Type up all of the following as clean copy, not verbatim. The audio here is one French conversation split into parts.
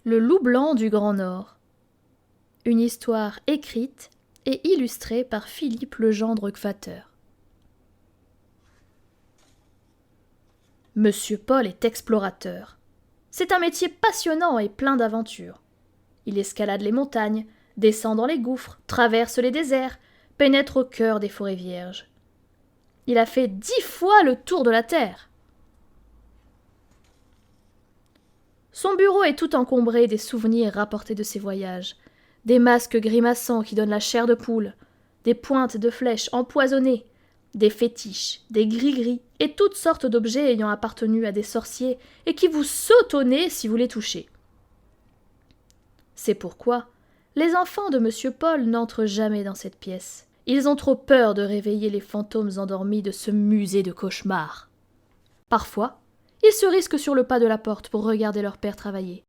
Le loup blanc du Grand Nord. Une histoire écrite et illustrée par Philippe Legendre Kvater. Monsieur Paul est explorateur. C'est un métier passionnant et plein d'aventures. Il escalade les montagnes, descend dans les gouffres, traverse les déserts, pénètre au cœur des forêts vierges. Il a fait 10 fois le tour de la Terre. Son bureau est tout encombré des souvenirs rapportés de ses voyages, des masques grimaçants qui donnent la chair de poule, des pointes de flèches empoisonnées, des fétiches, des gris-gris et toutes sortes d'objets ayant appartenu à des sorciers et qui vous sautent au nez si vous les touchez. C'est pourquoi les enfants de Monsieur Paul n'entrent jamais dans cette pièce. Ils ont trop peur de réveiller les fantômes endormis de ce musée de cauchemars. Parfois, ils se risquent sur le pas de la porte pour regarder leur père travailler.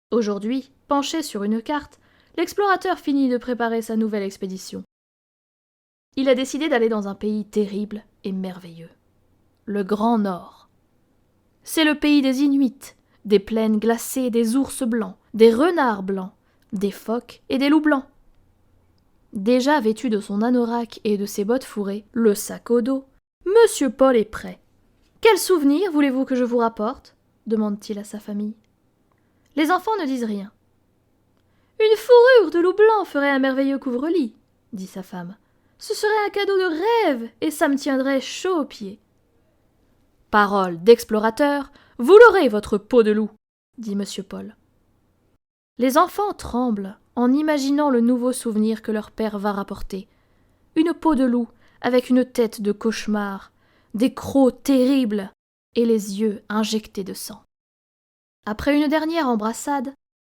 Aujourd'hui, penché sur une carte, l'explorateur finit de préparer sa nouvelle expédition. Il a décidé d'aller dans un pays terrible et merveilleux. Le Grand Nord. C'est le pays des Inuits, des plaines glacées, des ours blancs, des renards blancs, des phoques et des loups blancs. Déjà vêtu de son anorak et de ses bottes fourrées, le sac au dos, Monsieur Paul est prêt. « Quel souvenir voulez-vous que je vous rapporte ?» demande-t-il à sa famille. Les enfants ne disent rien. « Une fourrure de loup blanc ferait un merveilleux couvre-lit, » dit sa femme. « Ce serait un cadeau de rêve, et ça me tiendrait chaud aux pieds. »« Parole d'explorateur, vous l'aurez, votre peau de loup, » dit Monsieur Paul. Les enfants tremblent en imaginant le nouveau souvenir que leur père va rapporter. Une peau de loup avec une tête de cauchemar, des crocs terribles et les yeux injectés de sang. Après une dernière embrassade,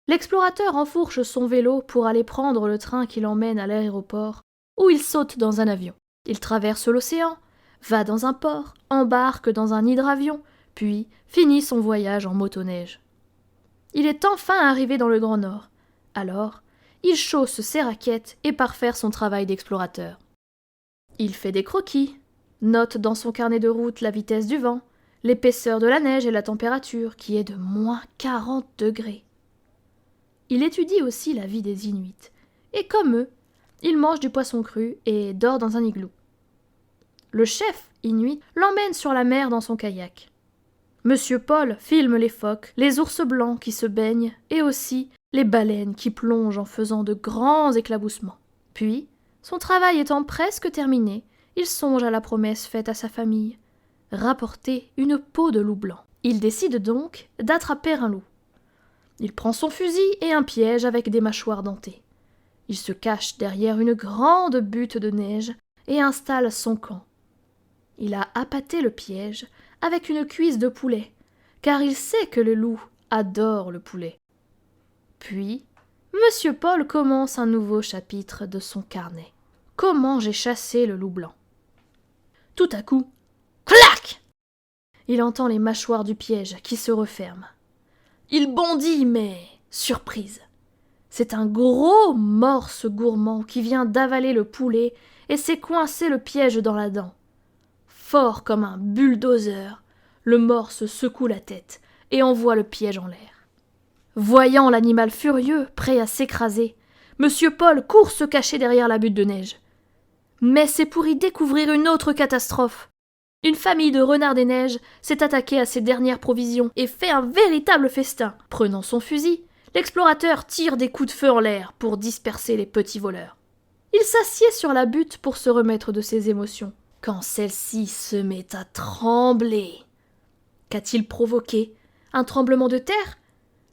l'explorateur enfourche son vélo pour aller prendre le train qui l'emmène à l'aéroport, où il saute dans un avion. Il traverse l'océan, va dans un port, embarque dans un hydravion, puis finit son voyage en motoneige. Il est enfin arrivé dans le Grand Nord. Alors, il chausse ses raquettes et part faire son travail d'explorateur. Il fait des croquis, note dans son carnet de route la vitesse du vent, l'épaisseur de la neige et la température, qui est de -40 degrés. Il étudie aussi la vie des Inuits, et comme eux, il mange du poisson cru et dort dans un igloo. Le chef Inuit l'emmène sur la mer dans son kayak. Monsieur Paul filme les phoques, les ours blancs qui se baignent, et aussi les baleines qui plongent en faisant de grands éclaboussements. Puis, son travail étant presque terminé, il songe à la promesse faite à sa famille, rapporter une peau de loup blanc. Il décide donc d'attraper un loup. Il prend son fusil et un piège avec des mâchoires dentées. Il se cache derrière une grande butte de neige et installe son camp. Il a appâté le piège avec une cuisse de poulet, car il sait que le loup adore le poulet. Puis, Monsieur Paul commence un nouveau chapitre de son carnet. Comment j'ai chassé le loup blanc. Tout à coup, clac! Il entend les mâchoires du piège qui se referment. Il bondit, mais surprise. C'est un gros morse gourmand qui vient d'avaler le poulet et s'est coincé le piège dans la dent. Fort comme un bulldozer, le morse secoue la tête et envoie le piège en l'air. Voyant l'animal furieux, prêt à s'écraser, Monsieur Paul court se cacher derrière la butte de neige. Mais c'est pour y découvrir une autre catastrophe. Une famille de renards des neiges s'est attaquée à ses dernières provisions et fait un véritable festin. Prenant son fusil, l'explorateur tire des coups de feu en l'air pour disperser les petits voleurs. Il s'assied sur la butte pour se remettre de ses émotions, quand celle-ci se met à trembler. Qu'a-t-il provoqué? Un tremblement de terre?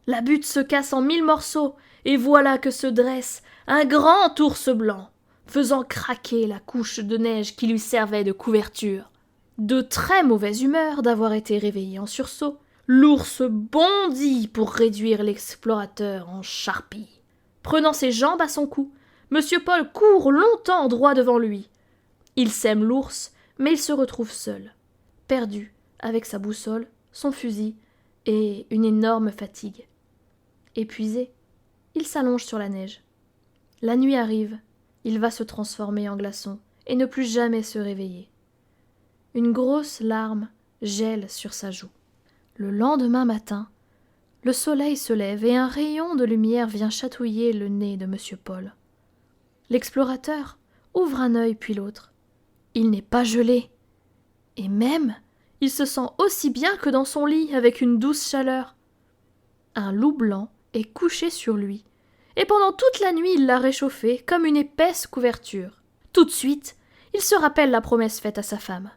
La butte se casse en 1000 morceaux, et voilà que se dresse un grand ours blanc, faisant craquer la couche de neige qui lui servait de couverture. De très mauvaise humeur d'avoir été réveillé en sursaut, l'ours bondit pour réduire l'explorateur en charpie. Prenant ses jambes à son cou, Monsieur Paul court longtemps droit devant lui. Il sème l'ours, mais il se retrouve seul, perdu, avec sa boussole, son fusil et une énorme fatigue. Épuisé, il s'allonge sur la neige. La nuit arrive, il va se transformer en glaçon et ne plus jamais se réveiller. Une grosse larme gèle sur sa joue. Le lendemain matin, Le soleil se lève et un rayon de lumière vient chatouiller le nez de monsieur Paul. L'explorateur ouvre un œil puis l'autre. Il n'est pas gelé. Et même, il se sent aussi bien que dans son lit avec une douce chaleur. Un loup blanc est couché sur lui, et pendant toute la nuit il l'a réchauffé comme une épaisse couverture. Tout de suite, il se rappelle la promesse faite à sa femme.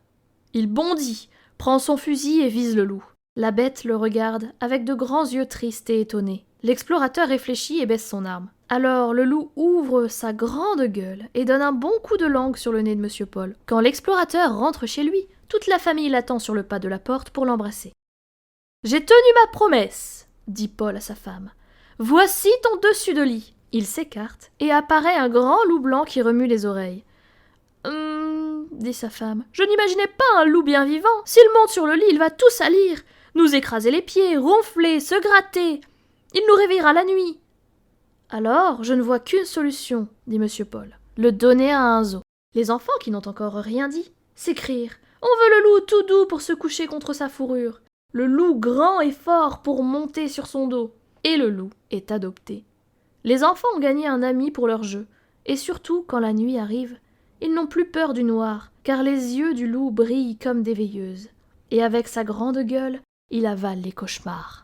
Il bondit, prend son fusil et vise le loup. La bête le regarde avec de grands yeux tristes et étonnés. L'explorateur réfléchit et baisse son arme. Alors le loup ouvre sa grande gueule et donne un bon coup de langue sur le nez de monsieur Paul. Quand l'explorateur rentre chez lui, toute la famille l'attend sur le pas de la porte pour l'embrasser. « J'ai tenu ma promesse !» dit Paul à sa femme. « Voici ton dessus de lit !» Il s'écarte et apparaît un grand loup blanc qui remue les oreilles. Dit sa femme, je n'imaginais pas un loup bien vivant. S'il monte sur le lit, il va tout salir, nous écraser les pieds, ronfler, se gratter. Il nous réveillera la nuit. Alors, je ne vois qu'une solution, dit monsieur Paul, le donner à un zoo. Les enfants, qui n'ont encore rien dit, s'écrièrent. On veut le loup tout doux pour se coucher contre sa fourrure, le loup grand et fort pour monter sur son dos. Et le loup est adopté. Les enfants ont gagné un ami pour leur jeu, et surtout, quand la nuit arrive, ils n'ont plus peur du noir, car les yeux du loup brillent comme des veilleuses. Et avec sa grande gueule, il avale les cauchemars.